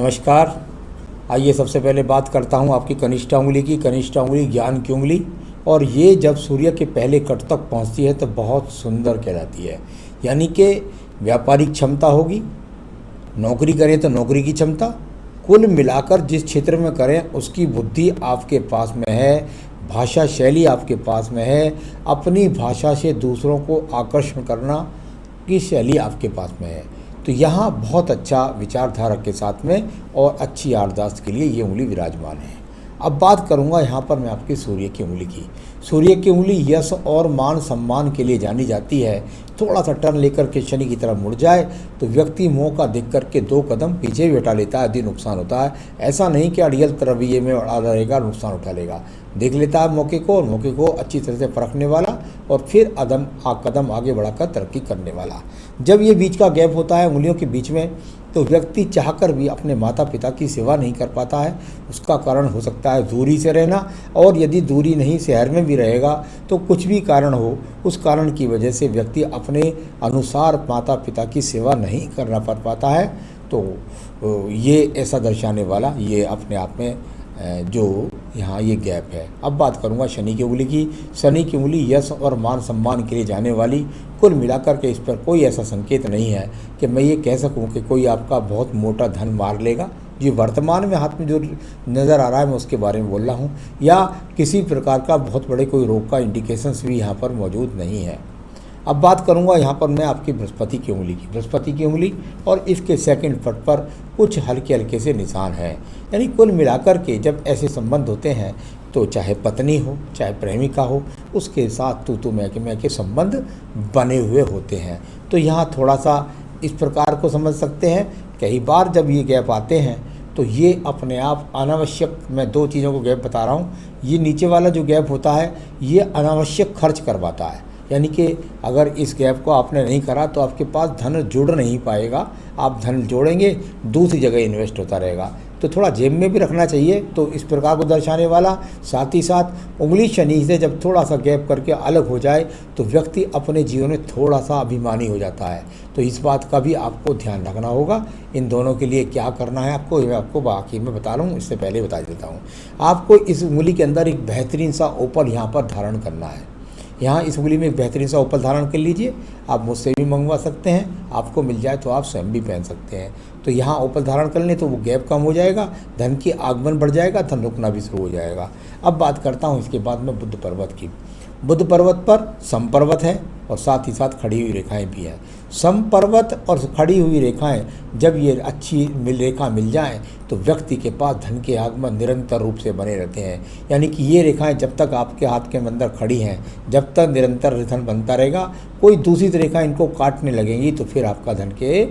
नमस्कार। आइए सबसे पहले बात करता हूँ आपकी कनिष्ठा उंगली की। कनिष्ठा उंगली ज्ञान की उंगली, और ये जब सूर्य के पहले कट तक पहुँचती है तो बहुत सुंदर कहलाती है। यानी कि व्यापारिक क्षमता होगी, नौकरी करें तो नौकरी की क्षमता, कुल मिलाकर जिस क्षेत्र में करें उसकी बुद्धि आपके पास में है, भाषा शैली आपके पास में है, अपनी भाषा से दूसरों को आकर्षण करना की शैली आपके पास में है। तो यहाँ बहुत अच्छा विचारधारा के साथ में और अच्छी याददाश्त के लिए ये उंगली विराजमान है। अब बात करूँगा यहाँ पर मैं आपकी सूर्य की उंगली की। सूर्य की उंगली यश और मान सम्मान के लिए जानी जाती है। थोड़ा सा टर्न लेकर के शनि की तरफ मुड़ जाए तो व्यक्ति मौका देख करके 2 कदम पीछे भी हटा लेता है, यदि नुकसान होता है। ऐसा नहीं कि अड़ियल रवैये में अड़ा रहेगा, नुकसान उठा लेगा, देख लेता है मौके को अच्छी तरह से परखने वाला और फिर कदम आगे बढ़ाकर तरक्की करने वाला। जब ये बीच का गैप होता है उंगलियों के बीच में, तो व्यक्ति चाहकर भी अपने माता पिता की सेवा नहीं कर पाता है। उसका कारण हो सकता है दूरी से रहना, और यदि दूरी नहीं, शहर में भी रहेगा तो कुछ भी कारण हो, उस कारण की वजह से व्यक्ति अपने अनुसार माता पिता की सेवा नहीं करना पड़ पाता है। तो ये ऐसा दर्शाने वाला ये अपने आप में जो यहाँ ये गैप है। अब बात करूँगा शनि की उंगली की। शनि की उंगली यश और मान सम्मान के लिए जाने वाली। कुल मिलाकर के इस पर कोई ऐसा संकेत नहीं है कि मैं ये कह सकूँ कि कोई आपका बहुत मोटा धन मार लेगा। ये वर्तमान में हाथ में जो नज़र आ रहा है मैं उसके बारे में बोल रहा हूँ, या किसी प्रकार का बहुत बड़े कोई रोग का इंडिकेशंस भी यहाँ पर मौजूद नहीं है। अब बात करूंगा यहाँ पर मैं आपकी बृहस्पति की उंगली की। बृहस्पति की उंगली और इसके सेकंड पट पर कुछ हल्के हल्के से निशान हैं। यानी कुल मिलाकर के जब ऐसे संबंध होते हैं तो चाहे पत्नी हो चाहे प्रेमिका हो, उसके साथ तू मैं के संबंध बने हुए होते हैं। तो यहाँ थोड़ा सा इस प्रकार को समझ सकते हैं। कई बार जब ये गैप आते हैं तो ये अपने आप अनावश्यक, मैं 2 चीज़ों को गैप बता रहा हूँ। ये नीचे वाला जो गैप होता है ये अनावश्यक खर्च करवाता है। यानी कि अगर इस गैप को आपने नहीं करा तो आपके पास धन जुड़ नहीं पाएगा। आप धन जोड़ेंगे, दूसरी जगह इन्वेस्ट होता रहेगा। तो थोड़ा जेब में भी रखना चाहिए। तो इस प्रकार को दर्शाने वाला, साथ ही साथ उंगली शनि से जब थोड़ा सा गैप करके अलग हो जाए तो व्यक्ति अपने जीवन में थोड़ा सा अभिमानी हो जाता है। तो इस बात का भी आपको ध्यान रखना होगा। इन दोनों के लिए क्या करना है आपको, मैं आपको बाकी में बता रहा हूँ, इससे पहले बता देता हूँ। आपको इस उंगली के अंदर एक बेहतरीन सा ओपल यहाँ पर धारण करना है। यहाँ इस उंगली में एक बेहतरीन सा ओपल धारण कर लीजिए। आप मुझसे भी मंगवा सकते हैं, आपको मिल जाए तो आप स्वयं भी पहन सकते हैं। तो यहाँ ओपल धारण कर लें तो वो गैप कम हो जाएगा, धन की आगमन बढ़ जाएगा, धन रुकना भी शुरू हो जाएगा। अब बात करता हूँ इसके बाद में बुध पर्वत की। बुध पर्वत पर सम पर्वत है और साथ ही साथ खड़ी हुई रेखाएं भी हैं। सम पर्वत और खड़ी हुई रेखाएं जब ये अच्छी रेखा मिल जाएं तो व्यक्ति के पास धन के आगमन निरंतर रूप से बने रहते हैं। यानी कि ये रेखाएं जब तक आपके हाथ के अंदर खड़ी हैं, जब तक निरंतर धन बनता रहेगा। कोई दूसरी रेखा इनको काटने लगेंगी तो फिर आपका धन के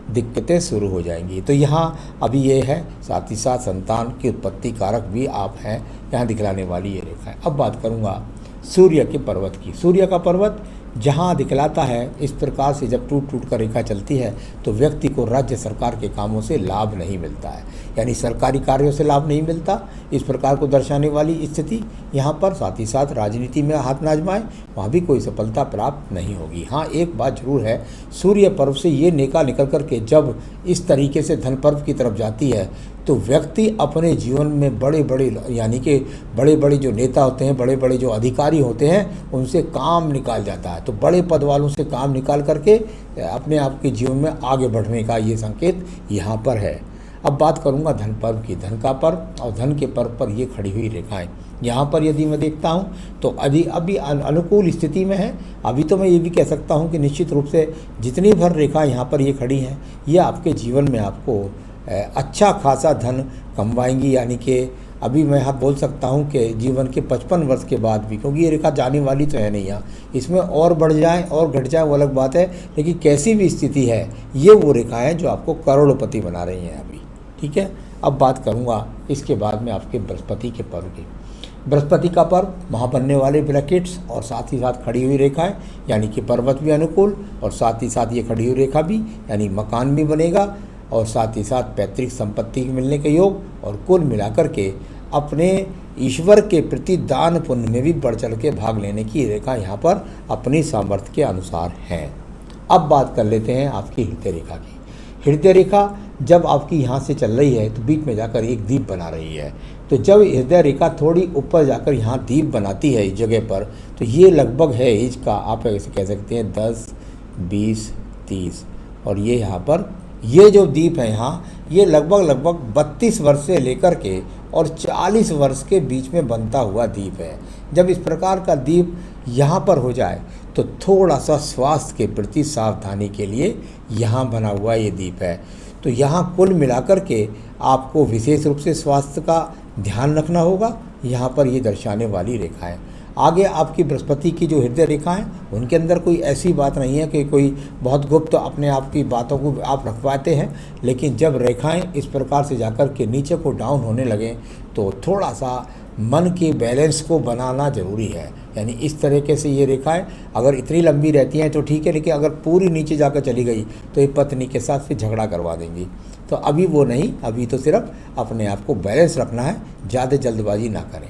दिक्कतें शुरू हो जाएंगी। तो यहाँ अभी ये है, साथ ही साथ संतान की उत्पत्ति कारक भी आप हैं, यहाँ दिखलाने वाली ये रेखा है। अब बात करूँगा सूर्य के पर्वत की। सूर्य का पर्वत जहाँ दिखलाता है इस प्रकार से जब टूट कर रेखा चलती है तो व्यक्ति को राज्य सरकार के कामों से लाभ नहीं मिलता है। यानी सरकारी कार्यों से लाभ नहीं मिलता, इस प्रकार को दर्शाने वाली स्थिति यहाँ पर। साथ ही साथ राजनीति में हाथ न आजमाएं, वहाँ भी कोई सफलता प्राप्त नहीं होगी। हाँ, एक बात जरूर है, सूर्य पर्व से ये नेका निकल कर के जब इस तरीके से धन पर्व की तरफ जाती है तो व्यक्ति अपने जीवन में बड़े बड़े, यानी कि बड़े बड़े जो नेता होते हैं, बड़े बड़े जो अधिकारी होते हैं, उनसे काम निकाल जाता है। तो बड़े पद वालों से काम निकाल करके अपने आप के जीवन में आगे बढ़ने का ये संकेत यहाँ पर है। अब बात करूँगा धन पर्व की। धन का पर्व और धन के पर्व पर ये खड़ी हुई रेखाएं, यहाँ पर यदि मैं देखता हूँ तो अभी अनुकूल स्थिति में है। अभी तो मैं ये भी कह सकता हूँ कि निश्चित रूप से जितनी भर रेखाएं यहाँ पर ये खड़ी हैं, ये आपके जीवन में आपको अच्छा खासा धन कमवाएंगी। यानी कि अभी मैं यहाँ बोल सकता हूँ कि जीवन के 55 वर्ष के बाद भी, क्योंकि ये रेखा जाने वाली तो है नहीं यहाँ, इसमें और बढ़ जाए और घट जाए वो अलग बात है, लेकिन कैसी भी स्थिति है ये वो रेखा है जो आपको करोड़पति बना रही हैं अभी। ठीक है, अब बात करूँगा इसके बाद में आपके बृहस्पति के पर्व की। बृहस्पति का पर्व, वहाँ बनने वाले ब्रैकेट्स और साथ ही साथ खड़ी हुई रेखाएं, यानी कि पर्वत भी अनुकूल और साथ ही साथ ये खड़ी हुई रेखा भी, यानी मकान भी बनेगा और साथ ही साथ पैतृक संपत्ति मिलने के योग, और कुल मिलाकर के अपने ईश्वर के प्रति दान पुण्य में भी बढ़ चढ़ के भाग लेने की रेखा यहाँ पर अपनी सामर्थ्य के अनुसार है। अब बात कर लेते हैं आपकी हृदय रेखा की। हृदय रेखा जब आपकी यहाँ से चल रही है तो बीच में जाकर एक दीप बना रही है। तो जब हृदय रेखा थोड़ी ऊपर जाकर यहाँ दीप बनाती है इस जगह पर, तो ये लगभग है एज का, आप ऐसे कह सकते हैं 10, 20, 30। और ये यहाँ पर ये जो दीप है यहाँ, ये लगभग 32 वर्ष से लेकर के और 40 वर्ष के बीच में बनता हुआ दीप है। जब इस प्रकार का दीप यहाँ पर हो जाए तो थोड़ा सा स्वास्थ्य के प्रति सावधानी के लिए यहाँ बना हुआ ये दीप है। तो यहाँ कुल मिलाकर के आपको विशेष रूप से स्वास्थ्य का ध्यान रखना होगा, यहाँ पर ये दर्शाने वाली रेखा है। आगे आपकी बृहस्पति की जो हृदय रेखा है, उनके अंदर कोई ऐसी बात नहीं है कि कोई बहुत गुप्त अपने आप की बातों को आप रखवाते हैं, लेकिन जब रेखाएं इस प्रकार से जाकर के नीचे को डाउन होने लगें तो थोड़ा सा मन के बैलेंस को बनाना ज़रूरी है। यानी इस तरीके से ये रेखाएं अगर इतनी लंबी रहती हैं तो ठीक है, लेकिन अगर पूरी नीचे जाकर चली गई तो ये पत्नी के साथ फिर झगड़ा करवा देंगी। तो अभी वो नहीं, अभी तो सिर्फ अपने आप को बैलेंस रखना है, ज़्यादा जल्दबाजी ना करें।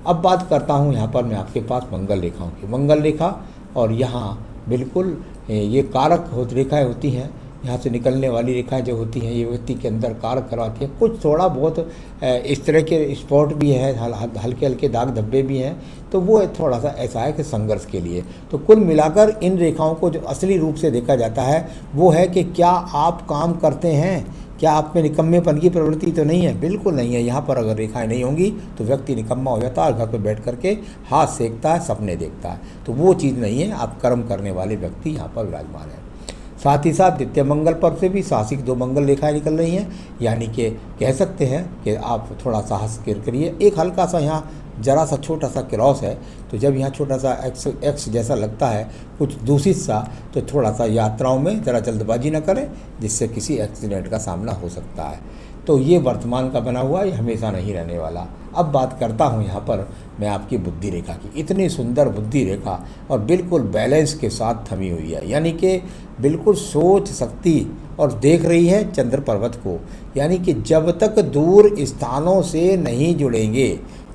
अब बात करता हूँ यहाँ पर मैं आपके पास मंगल रेखाओं की। मंगल रेखा और यहाँ बिल्कुल ये कारक रेखाएँ होती हैं, यहाँ से निकलने वाली रेखाएं जो होती हैं ये व्यक्ति के अंदर कारक करवाती हैं। कुछ थोड़ा बहुत इस तरह के स्पॉट भी हैं, हल्के हल्के दाग धब्बे भी हैं, तो वो थोड़ा सा ऐसा है कि संघर्ष के लिए। तो कुल मिलाकर इन रेखाओं को जो असली रूप से देखा जाता है वो है कि क्या आप काम करते हैं, क्या आप में निकम्मेपन की प्रवृत्ति तो नहीं है? बिल्कुल नहीं है। यहाँ पर अगर रेखाएं नहीं होंगी तो व्यक्ति निकम्मा हो जाता है, घर पर बैठ करके हाथ सेकता है, सपने देखता है। तो वो चीज़ नहीं है, आप कर्म करने वाले व्यक्ति यहाँ पर विराजमान है। साथ ही साथ द्वितीय मंगल पर से भी साहसिक 2 मंगल रेखाएं निकल रही हैं, यानी कि कह सकते हैं कि आप थोड़ा साहस करिए। एक हल्का सा यहाँ जरा सा छोटा सा क्रॉस है, तो जब यहाँ छोटा सा एक्स जैसा लगता है कुछ दूषित सा, तो थोड़ा सा यात्राओं में ज़रा जल्दबाजी न करें, जिससे किसी एक्सीडेंट का सामना हो सकता है। तो ये वर्तमान का बना हुआ, ये हमेशा नहीं रहने वाला। अब बात करता हूँ यहाँ पर मैं आपकी बुद्धि रेखा की। इतनी सुंदर बुद्धि रेखा और बिल्कुल बैलेंस के साथ थमी हुई है, यानी कि बिल्कुल सोच सकती और देख रही है चंद्र पर्वत को। यानी कि जब तक दूर स्थानों से नहीं जुड़ेंगे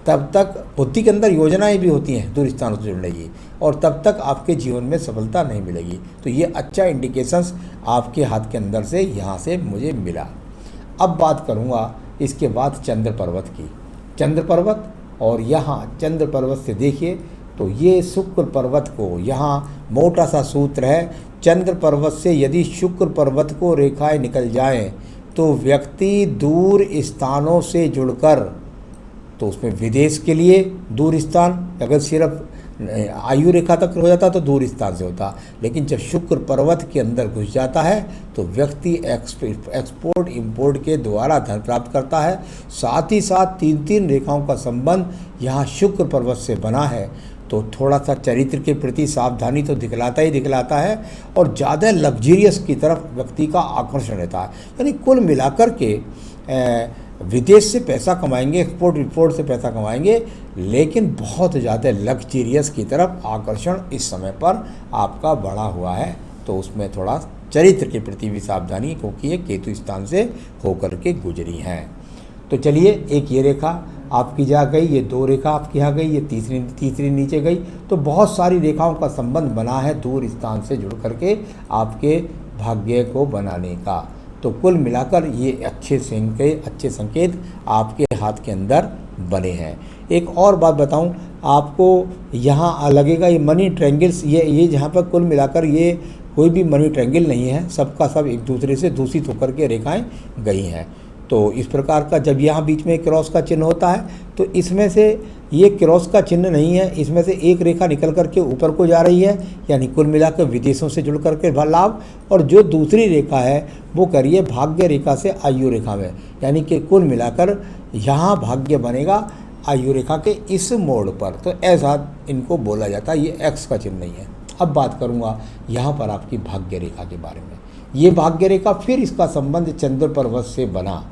तब तक बुद्धि के अंदर योजनाएं भी होती हैं दूर स्थानों से जुड़ने की, और तब तक आपके जीवन में सफलता नहीं मिलेगी। तो ये अच्छा इंडिकेशंस आपके हाथ के अंदर से यहाँ से मुझे मिला। अब बात करूँगा इसके बाद चंद्र पर्वत की। चंद्र पर्वत और यहाँ चंद्र पर्वत से देखिए तो ये शुक्र पर्वत को, यहाँ मोटा सा सूत्र है, चंद्र पर्वत से यदि शुक्र पर्वत को रेखाएं निकल जाएं तो व्यक्ति दूर स्थानों से जुड़कर, तो उसमें विदेश के लिए दूर स्थान, अगर सिर्फ आयु रेखा तक हो जाता तो दूर स्थान से होता, लेकिन जब शुक्र पर्वत के अंदर घुस जाता है तो व्यक्ति एक्सपोर्ट इंपोर्ट के द्वारा धन प्राप्त करता है। साथ ही साथ 3 रेखाओं का संबंध यहाँ शुक्र पर्वत से बना है, तो थोड़ा सा चरित्र के प्रति सावधानी तो दिखलाता ही दिखलाता है, और ज़्यादा लग्जरियस की तरफ व्यक्ति का आकर्षण रहता है। यानी कुल मिलाकर के विदेश से पैसा कमाएंगे, एक्सपोर्ट इंपोर्ट से पैसा कमाएंगे, लेकिन बहुत ज़्यादा लग्जरियस की तरफ आकर्षण इस समय पर आपका बढ़ा हुआ है। तो उसमें थोड़ा चरित्र के प्रति भी सावधानी, क्योंकि ये केतु स्थान से होकर के गुजरी हैं। तो चलिए, एक ये रेखा आपकी जा गई, ये 2 रेखा आपकी यहाँ गई, ये तीसरी नीचे गई। तो बहुत सारी रेखाओं का संबंध बना है दूर स्थान से जुड़ करके आपके भाग्य को बनाने का। तो कुल मिलाकर ये अच्छे संकेत आपके हाथ के अंदर बने हैं। एक और बात बताऊं आपको, यहाँ लगेगा ये मनी ट्रायंगल्स, ये जहाँ पर कुल मिलाकर ये कोई भी मनी ट्रायंगल नहीं है, सबका सब एक दूसरे से दूषित होकर के रेखाएं गई हैं। तो इस प्रकार का जब यहाँ बीच में क्रॉस का चिन्ह होता है तो इसमें से ये क्रॉस का चिन्ह नहीं है, इसमें से एक रेखा निकल करके ऊपर को जा रही है, यानी कुल मिलाकर विदेशों से जुड़ करके लाभ, और जो दूसरी रेखा है वो करिए भाग्य रेखा से आयु रेखा में, यानी कि कुल मिलाकर यहाँ भाग्य बनेगा आयु रेखा के इस मोड़ पर। तो ऐसा इनको बोला जाता है, ये एक्स का चिन्ह नहीं है। अब बात करूँगा यहाँ पर आपकी भाग्य रेखा के बारे में। ये भाग्य रेखा, फिर इसका संबंध चंद्र पर्वत से बना,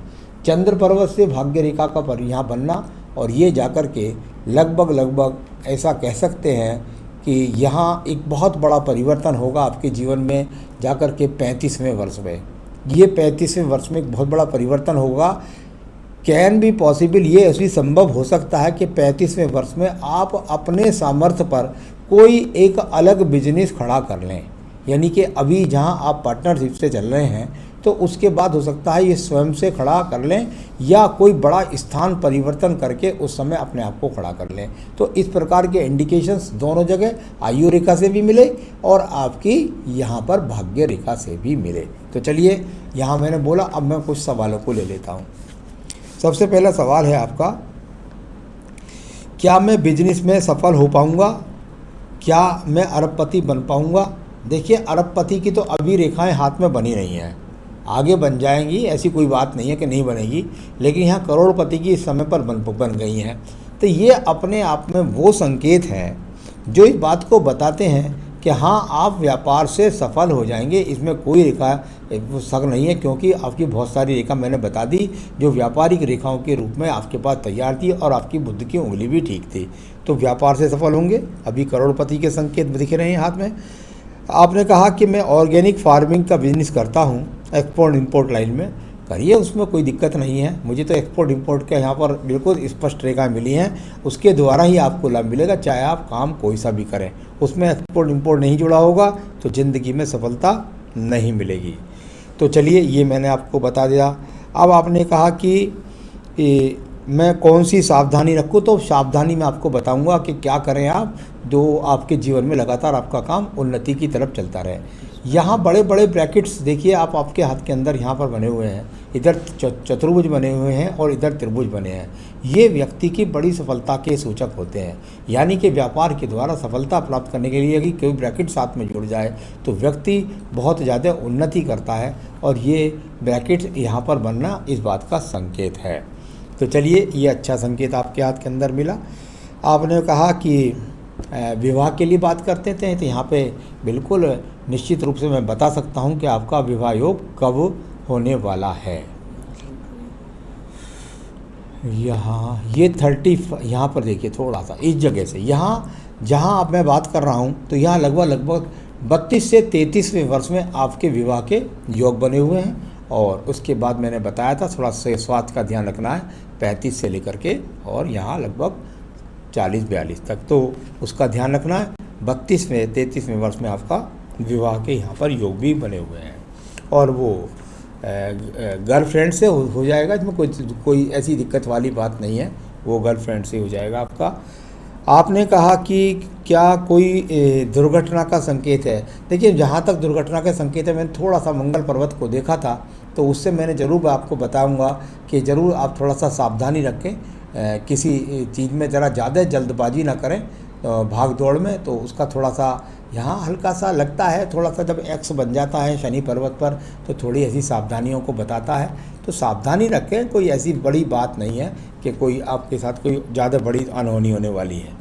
चंद्र पर्वत से भाग्य रेखा का यहाँ बनना, और ये जाकर के लगभग ऐसा कह सकते हैं कि यहाँ एक बहुत बड़ा परिवर्तन होगा आपके जीवन में जाकर के 35वें वर्ष में। ये 35वें वर्ष में एक बहुत बड़ा परिवर्तन होगा। कैन बी पॉसिबल, ये ऐसी संभव हो सकता है कि 35वें वर्ष में आप अपने सामर्थ्य पर कोई एक अलग बिजनेस खड़ा कर लें। यानी कि अभी जहाँ आप पार्टनरशिप से चल रहे हैं तो उसके बाद हो सकता है ये स्वयं से खड़ा कर लें या कोई बड़ा स्थान परिवर्तन करके उस समय अपने आप को खड़ा कर लें। तो इस प्रकार के इंडिकेशंस दोनों जगह आयु रेखा से भी मिले और आपकी यहाँ पर भाग्य रेखा से भी मिले। तो चलिए, यहाँ मैंने बोला, अब मैं कुछ सवालों को ले लेता हूँ। सबसे पहला सवाल है आपका, क्या मैं बिजनेस में सफल हो पाऊँगा? क्या मैं अरबपति बन पाऊँगा? देखिए, अरबपति की तो अभी रेखाएं हाथ में बनी नहीं हैं, आगे बन जाएंगी, ऐसी कोई बात नहीं है कि नहीं बनेगी, लेकिन यहाँ करोड़पति की इस समय पर बन गई हैं। तो ये अपने आप में वो संकेत हैं जो इस बात को बताते हैं कि हाँ, आप व्यापार से सफल हो जाएंगे। इसमें कोई रेखा शक नहीं है, क्योंकि आपकी बहुत सारी रेखा मैंने बता दी जो व्यापारिक रेखाओं के रूप में आपके पास तैयार थी और आपकी बुद्ध की उंगली भी ठीक थी। तो व्यापार से सफल होंगे, अभी करोड़पति के संकेत दिख रहे हैं हाथ में। आपने कहा कि मैं ऑर्गेनिक फार्मिंग का बिजनेस करता हूँ, एक्सपोर्ट इंपोर्ट लाइन में करिए, उसमें कोई दिक्कत नहीं है। मुझे तो एक्सपोर्ट इंपोर्ट के यहाँ पर बिल्कुल स्पष्ट रेखा मिली हैं, उसके द्वारा ही आपको लाभ मिलेगा, चाहे आप काम कोई सा भी करें। उसमें एक्सपोर्ट इंपोर्ट नहीं जुड़ा होगा तो ज़िंदगी में सफलता नहीं मिलेगी। तो चलिए, ये मैंने आपको बता दिया। अब आपने कहा कि मैं कौन सी सावधानी रखूँ, तो सावधानी मैं आपको बताऊंगा कि क्या करें आप, जो आपके जीवन में लगातार आपका काम उन्नति की तरफ चलता रहे। यहाँ बड़े बड़े ब्रैकेट्स देखिए आप, आपके हाथ के अंदर यहाँ पर बने हुए हैं, इधर चतुर्भुज बने हुए हैं और इधर त्रिभुज बने हैं। ये व्यक्ति की बड़ी सफलता के सूचक होते हैं, यानी कि व्यापार के द्वारा सफलता प्राप्त करने के लिए यदि कोई ब्रैकेट साथ में जुड़ जाए तो व्यक्ति बहुत ज़्यादा उन्नति करता है, और ये ब्रैकेट यहाँ पर बनना इस बात का संकेत है। तो चलिए, ये अच्छा संकेत आपके हाथ के अंदर मिला। आपने कहा कि विवाह के लिए बात करते थे, तो यहाँ पे बिल्कुल निश्चित रूप से मैं बता सकता हूँ कि आपका विवाह योग कब होने वाला है। यहाँ ये 30, यहाँ पर देखिए थोड़ा सा इस जगह से, यहाँ जहाँ अब मैं बात कर रहा हूँ तो यहाँ लगभग 32 से 33वें वर्ष में आपके विवाह के योग बने हुए हैं। और उसके बाद मैंने बताया था थोड़ा सा स्वास्थ्य का ध्यान रखना है, 35 से लेकर के और यहाँ लगभग 40-42 तक, तो उसका ध्यान रखना है। 32वें 33वें वर्ष में आपका विवाह के यहाँ पर योग भी बने हुए हैं, और वो गर्लफ्रेंड से हो जाएगा, इसमें कोई ऐसी दिक्कत वाली बात नहीं है, वो गर्लफ्रेंड से हो जाएगा आपका। आपने कहा कि क्या कोई दुर्घटना का संकेत है। देखिए, जहाँ तक दुर्घटना का संकेत है, मैंने थोड़ा सा मंगल पर्वत को देखा था, तो उससे मैंने ज़रूर आपको बताऊंगा कि ज़रूर आप थोड़ा सा सावधानी रखें, किसी चीज़ में ज़रा ज़्यादा जल्दबाजी ना करें भाग दौड़ में। तो उसका थोड़ा सा यहाँ हल्का सा लगता है, थोड़ा सा जब एक्स बन जाता है शनि पर्वत पर तो थोड़ी ऐसी सावधानियों को बताता है। तो सावधानी रखें, कोई ऐसी बड़ी बात नहीं है कि कोई आपके साथ कोई ज़्यादा बड़ी अनहोनी होने वाली है।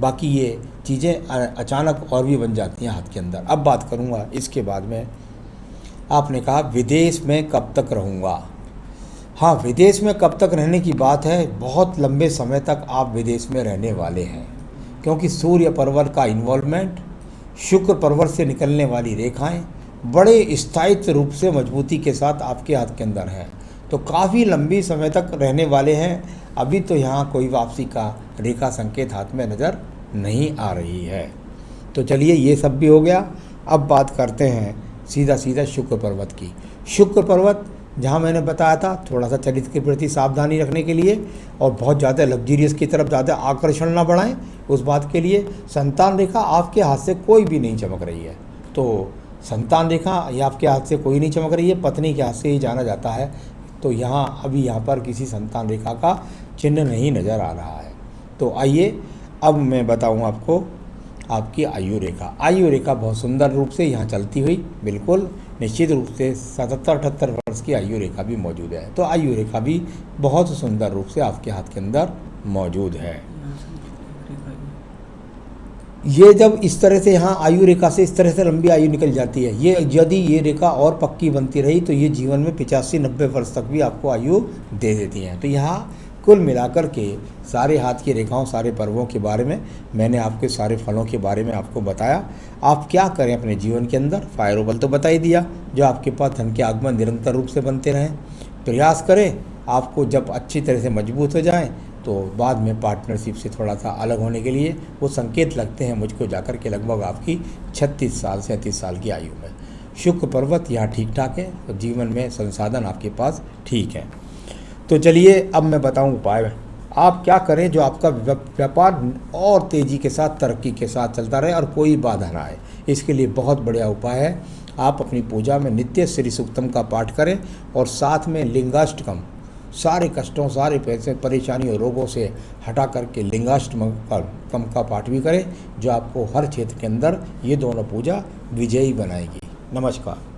बाकी ये चीज़ें अचानक और भी बन जाती हैं हाथ के अंदर। अब बात करूँगा इसके बाद में, आपने कहा विदेश में कब तक रहूँगा। हाँ, विदेश में कब तक रहने की बात है, बहुत लंबे समय तक आप विदेश में रहने वाले हैं, क्योंकि सूर्य पर्वत का इन्वॉल्वमेंट, शुक्र पर्वत से निकलने वाली रेखाएं बड़े स्थायित्व रूप से मजबूती के साथ आपके हाथ के अंदर हैं, तो काफ़ी लंबी समय तक रहने वाले हैं। अभी तो यहाँ कोई वापसी का रेखा संकेत हाथ में नज़र नहीं आ रही है। तो चलिए, ये सब भी हो गया। अब बात करते हैं सीधा शुक्र पर्वत की। शुक्र पर्वत जहाँ मैंने बताया था थोड़ा सा चरित्र के प्रति सावधानी रखने के लिए, और बहुत ज़्यादा लग्जरियस की तरफ ज़्यादा आकर्षण ना बढ़ाएं, उस बात के लिए। संतान रेखा आपके हाथ से कोई भी नहीं चमक रही है, तो संतान रेखा ये आपके हाथ से कोई नहीं चमक रही है, पत्नी के हाथ से ही जाना जाता है। तो यहाँ अभी यहाँ पर किसी संतान रेखा का चिन्ह नहीं नज़र आ रहा है। तो आइए अब मैं बताऊँ आपको आपकी आयु रेखा। आयु रेखा बहुत सुंदर रूप से यहाँ चलती हुई बिल्कुल निश्चित रूप से 77-78 वर्ष की आयु रेखा भी मौजूद है। तो आयु रेखा भी बहुत सुंदर रूप से आपके हाथ के अंदर मौजूद है। ये जब इस तरह से यहाँ आयु रेखा से इस तरह से लंबी आयु निकल जाती है, ये यदि ये रेखा और पक्की बनती रही तो ये जीवन में 85-90 वर्ष तक भी आपको आयु दे देती हैं। तो यहाँ कुल मिलाकर के सारे हाथ की रेखाओं, सारे पर्वों के बारे में मैंने आपके सारे फलों के बारे में आपको बताया। आप क्या करें अपने जीवन के अंदर, फायरोबल तो बता ही दिया, जो आपके पास धन के आगमन निरंतर रूप से बनते रहें। प्रयास करें, आपको जब अच्छी तरह से मजबूत हो जाएं तो बाद में पार्टनरशिप से थोड़ा सा अलग होने के लिए वो संकेत लगते हैं मुझको जाकर के लगभग आपकी 36 साल 37 साल की आयु में। शुक्र पर्वत यहाँ ठीक ठाक है, तो जीवन में संसाधन आपके पास ठीक है। तो चलिए अब मैं बताऊँ उपाय आप क्या करें जो आपका व्यापार और तेज़ी के साथ तरक्की के साथ चलता रहे और कोई बाधा ना आए। इसके लिए बहुत बढ़िया उपाय है, आप अपनी पूजा में नित्य श्री सूक्तम का पाठ करें और साथ में लिंगाष्टकम, सारे कष्टों सारे पैसे परेशानियों रोगों से हटा करके लिंगाष्टकम का पाठ भी करें, जो आपको हर क्षेत्र के अंदर ये दोनों पूजा विजयी बनाएगी। नमस्कार।